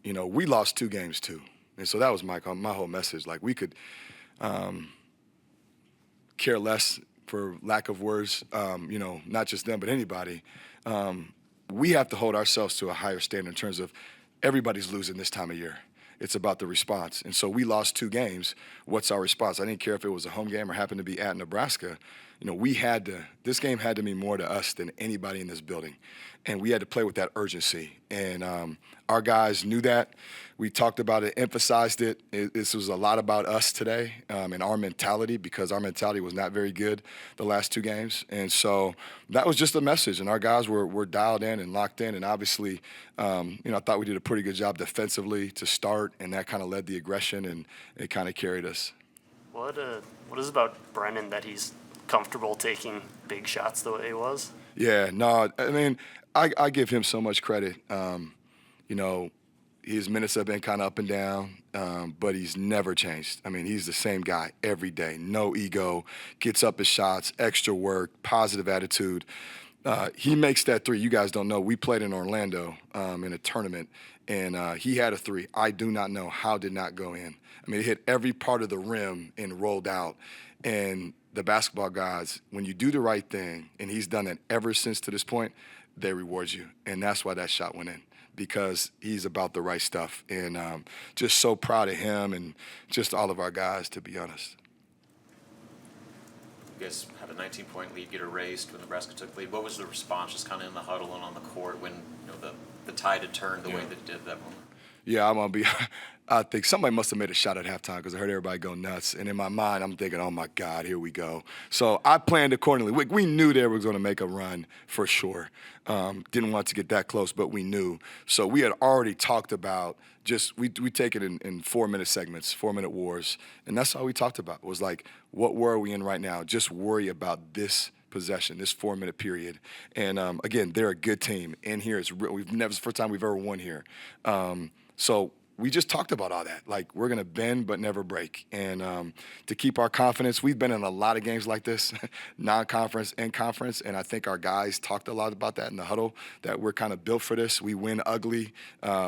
we lost 2 games too. And so that was my whole message. Like, we could care less, for lack of words, not just them, but anybody. We have to hold ourselves to a higher standard in terms of everybody's losing this time of year. It's about the response. And so we lost 2 games. What's our response? I didn't care if it was a home game or happened to be at Nebraska. This game had to mean more to us than anybody in this building. And we had to play with that urgency. And our guys knew that. We talked about it, emphasized it. This was a lot about us today and our mentality, because our mentality was not very good the last 2 games. And so that was just a message. And our guys were dialed in and locked in. And obviously, I thought we did a pretty good job defensively to start, and that kind of led the aggression, and it kind of carried us. What is it about Brennan that he's comfortable taking big shots the way he was? Yeah, no, I mean, I give him so much credit. His minutes have been kind of up and down, but he's never changed. I mean, he's the same guy every day. No ego, gets up his shots, extra work, positive attitude. He makes that 3. You guys don't know. We played in Orlando in a tournament, and he had a 3. I do not know how did not go in. I mean, it hit every part of the rim and rolled out. And the basketball guys, when you do the right thing, and he's done that ever since to this point, they reward you. And that's why that shot went in, because he's about the right stuff. And just so proud of him and just all of our guys, to be honest. You guys had a 19-point lead get erased when Nebraska took the lead. What was the response just kind of in the huddle and on the court when the tide had turned the way that it did at that moment? Yeah, I think somebody must have made a shot at halftime, because I heard everybody go nuts. And in my mind, I'm thinking, oh, my God, here we go. So I planned accordingly. We knew they were going to make a run for sure. Didn't want to get that close, but we knew. So we had already talked about we take it in 4-minute segments, 4-minute wars. And that's all we talked about, was like, what war are we in right now? Just worry about this possession, this 4-minute period. And again, they're a good team. And here it's real. It's the first time we've ever won here. So we just talked about all that. Like, we're going to bend but never break. And to keep our confidence, we've been in a lot of games like this, non-conference and conference, and I think our guys talked a lot about that in the huddle, that we're kind of built for this. We win ugly.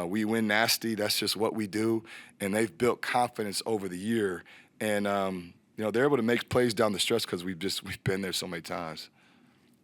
We win nasty. That's just what we do. And they've built confidence over the year. And, they're able to make plays down the stretch because we've been there so many times.